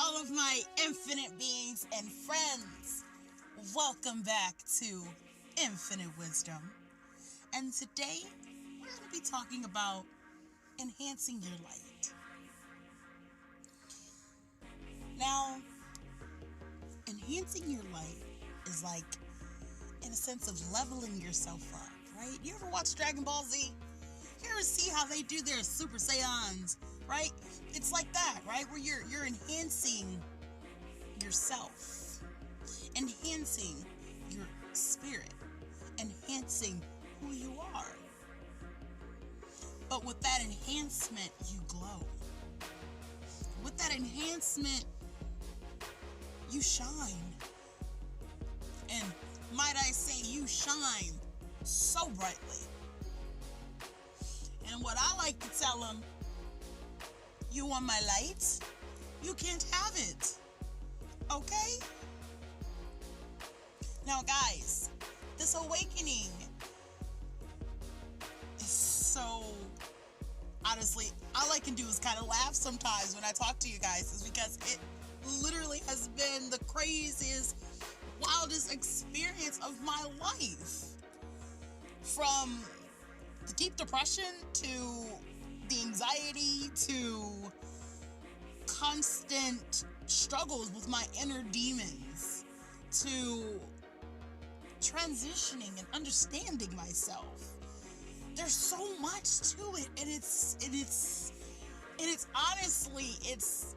all of my infinite beings and friends. Welcome back to Infinite Wisdom. And today, we're going to be talking about enhancing your light. Now, enhancing your light is like, in a sense of leveling yourself up, right? You ever watch Dragon Ball Z? You ever see how they do their Super Saiyans, right? It's like that, right? Where you're enhancing yourself, enhancing your spirit, enhancing who you are. But with that enhancement, you glow. With that enhancement, you shine. And might I say, you shine so brightly. And what I like to tell them, you want my light? You can't have it. Okay? Now, guys, this awakening is so... Honestly, all I can do is kind of laugh sometimes when I talk to you guys, is because it literally has been the craziest, wildest experience of my life. From the deep depression to the anxiety to constant struggles with my inner demons to transitioning and understanding myself. There's so much to it, and it's honestly, it's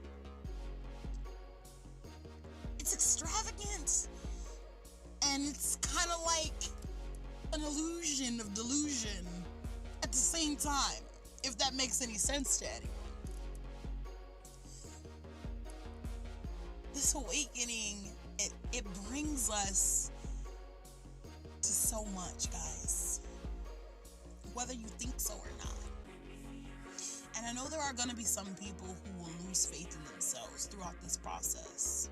extravagant, and it's kind of like an illusion of delusion at the same time, if that makes any sense to anyone. This awakening, it brings us to so much, guys, whether you think so or not. And I know there are going to be some people who will lose faith in themselves throughout this process.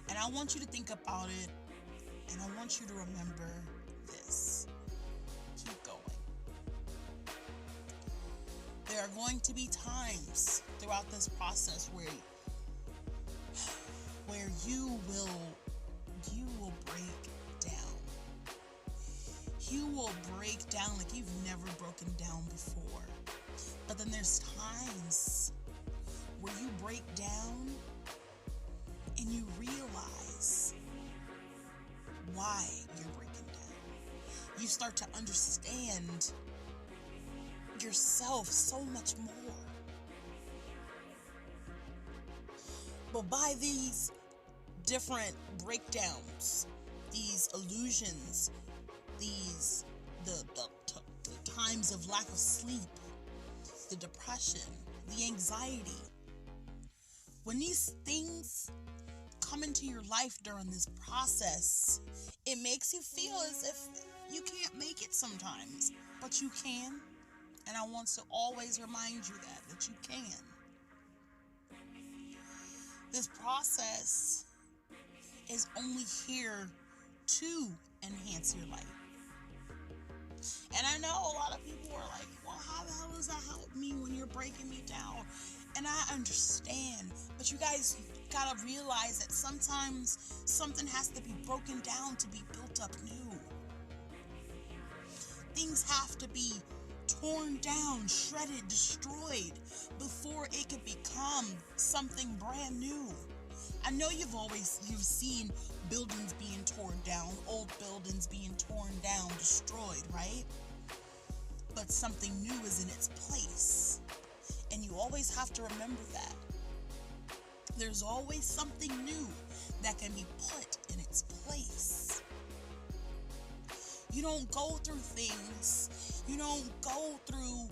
And I want you to think about it, and I want you to remember this. Keep going. There are going to be times throughout this process where you will break down. You will break down like you've never broken down before. But then there's times where you break down and you realize why you're breaking down. You start to understand yourself so much more. But by these different breakdowns, these illusions, the times of lack of sleep, the depression, the anxiety, when these things come into your life during this process, it makes you feel as if you can't make it sometimes, but you can. And I want to always remind you that you can. This process is only here to enhance your life. And I know a lot of people are like, well, how the hell does that help me when you're breaking me down? And I understand, but you guys gotta realize that sometimes something has to be broken down to be built up new. Things have to be torn down, shredded, destroyed before it can become something brand new. I know you've seen buildings being torn down, old buildings being torn down, destroyed, right? But something new is in its place. And you always have to remember that. There's always something new that can be put in its place. You don't go through things. You don't go through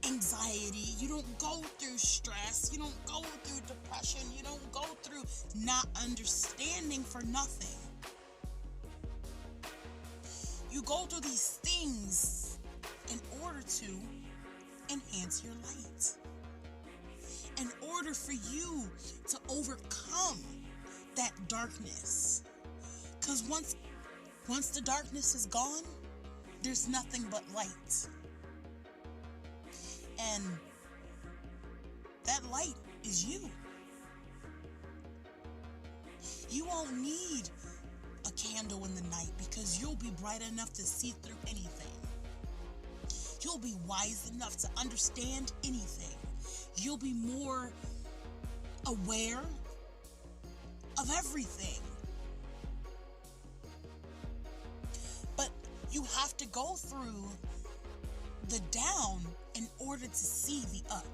anxiety. You don't go through stress. You don't go through depression. You don't go through not understanding for nothing. You go through these things in order to enhance your light. In order for you to overcome that darkness. Because once the darkness is gone, there's nothing but light. And that light is you. You won't need a candle in the night because you'll be bright enough to see through anything. You'll be wise enough to understand anything. You'll be more aware of everything. But you have to go through the down in order to see the up.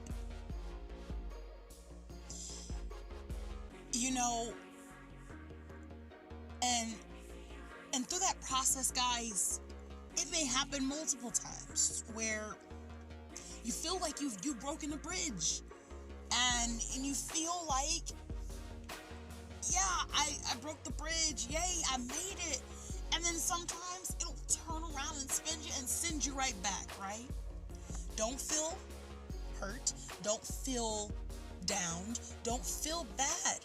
You know, and through that process, guys, it may happen multiple times where you feel like you've broken a bridge, and you feel like, yeah, I broke the bridge, yay, I made it. And then sometimes it'll turn around and spin you and send you right back, right? Don't feel hurt, don't feel downed, don't feel bad,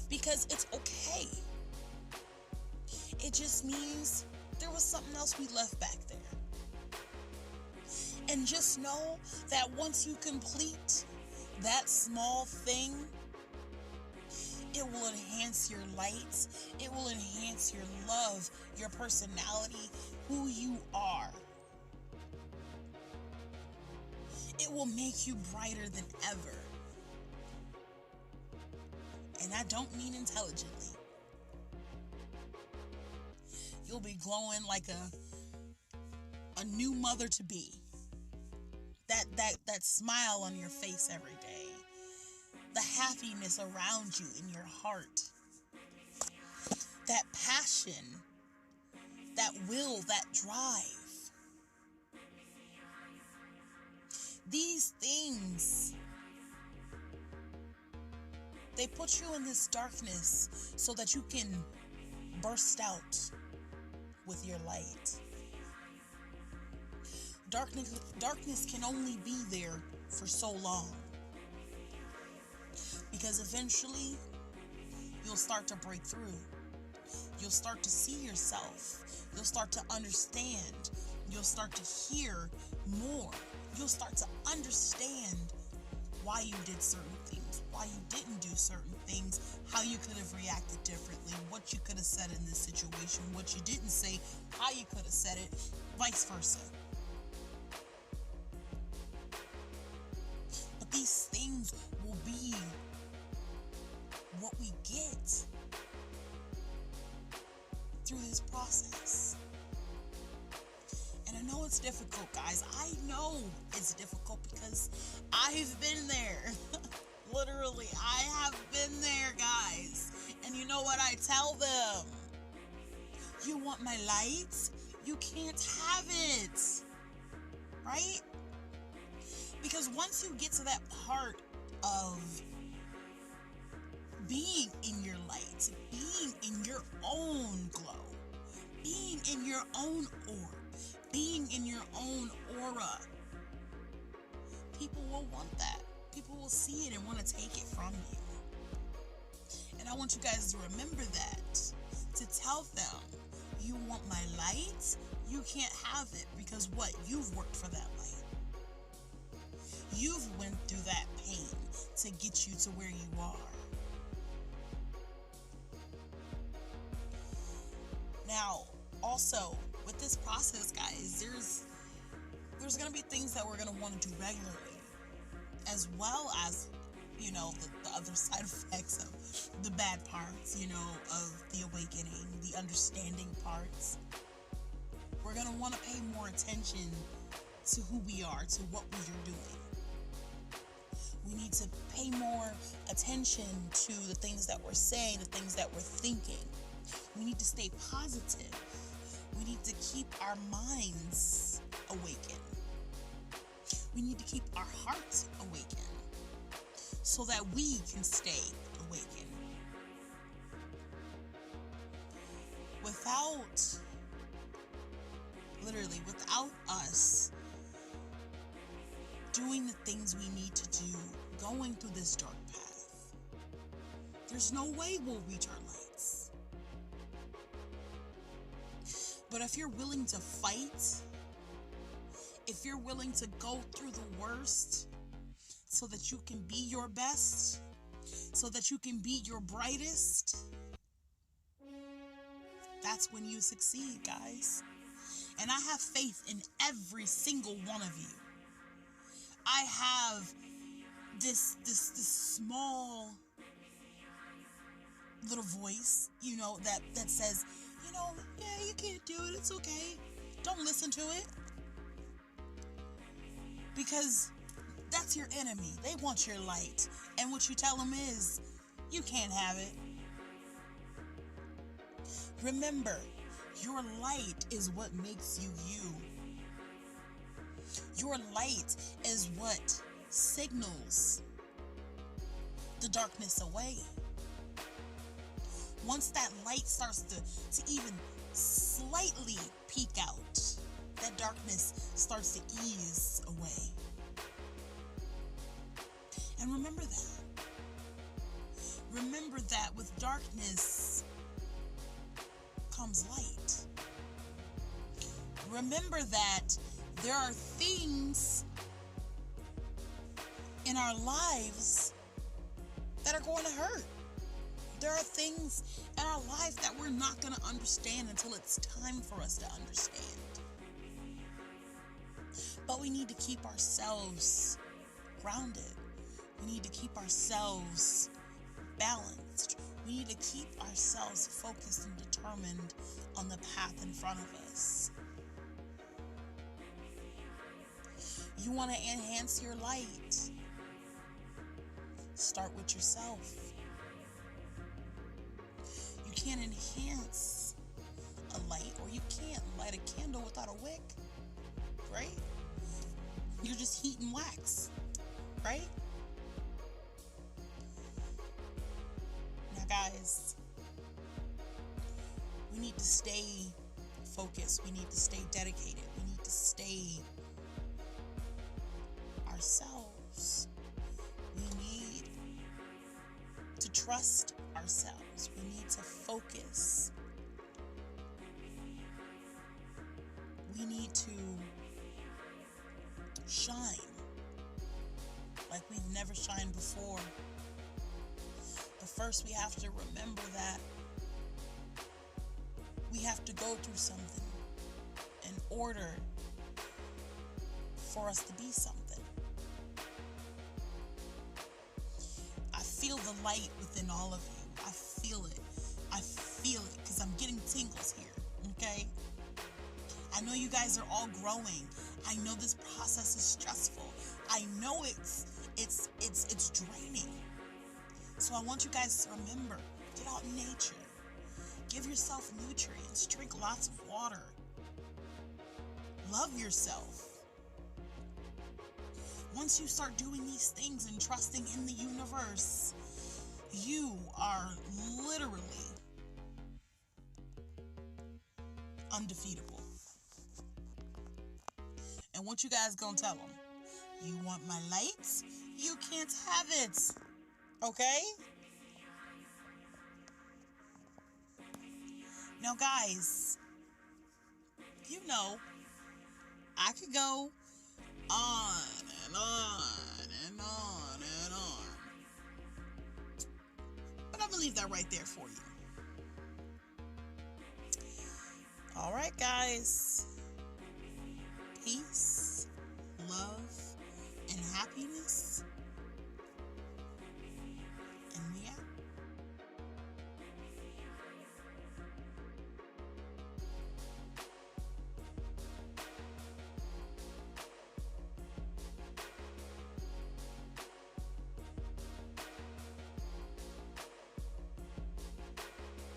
because it's okay. It just means there was something else we left back there. And just know that once you complete that small thing, it will enhance your light. It will enhance your love, your personality, who you are. It will make you brighter than ever. And I don't mean intelligently. You'll be glowing like a new mother to be. That smile on your face every day. The happiness around you in your heart. That passion, that will, that drive. These things, they put you in this darkness so that you can burst out with your light. Darkness can only be there for so long, because eventually you'll start to break through. You'll start to see yourself. You'll start to understand. You'll start to hear more. You'll start to understand why you did certain things, why you didn't do certain things, how you could have reacted differently, what you could have said in this situation, what you didn't say, how you could have said it, vice versa. But these things will be what we get through this process. And I know it's difficult, guys. I know it's difficult because I've been there. Literally, I have been there, guys. And you know what I tell them? You want my light? You can't have it. Right? Because once you get to that part of being in your light, being in your own glow, being in your own orb, being in your own aura, people will want that. People will see it and want to take it from you. And I want you guys to remember that. To tell them, you want my light? You can't have it, because what? You've worked for that light. You've went through that pain to get you to where you are. Now, also, with this process, guys, there's going to be things that we're going to want to do regularly, as well as, you know, the other side effects of the bad parts, you know, of the awakening, the understanding parts. We're going to want to pay more attention to who we are, to what we are doing. We need to pay more attention to the things that we're saying, the things that we're thinking. We need to stay positive. We need to keep our minds awakened. We need to keep our hearts awakened so that we can stay awakened. Without us doing the things we need to do, going through this dark path, there's no way we'll reach our lights. But if you're willing to fight, if you're willing to go through the worst so that you can be your best, so that you can be your brightest, that's when you succeed, guys. And I have faith in every single one of you. I have this small little voice, that says, yeah, you can't do it. It's okay. Don't listen to it. Because that's your enemy. They want your light. And what you tell them is, you can't have it. Remember, your light is what makes you you. Your light is what signals the darkness away. Once that light starts to even slightly peek out, that darkness starts to ease away. And remember that. Remember that with darkness comes light. Remember that there are things in our lives that are going to hurt. There are things in our life that we're not going to understand until it's time for us to understand. But we need to keep ourselves grounded. We need to keep ourselves balanced. We need to keep ourselves focused and determined on the path in front of us. You want to enhance your light? Start with yourself. You can't enhance a light, or you can't light a candle without a wick, right? You're just heating wax, right? Now, guys, we need to stay focused. We need to stay dedicated. We need to stay ourselves. We need to trust ourselves. We need to focus. We need to shine like we've never shined before. But first we have to remember that we have to go through something in order for us to be something. I feel the light within all of you. I feel it. I feel it because I'm getting tingles here, okay? I know you guys are all growing. I know this process is stressful. I know it's draining. So I want you guys to remember, get out in nature. Give yourself nutrients. Drink lots of water. Love yourself. Once you start doing these things and trusting in the universe, you are literally undefeatable. And what you guys gonna tell them? You want my lights? You can't have it. Okay? Now, guys, I could go on and on and on and on. But I'm gonna leave that right there for you. All right, guys. Peace, love, and happiness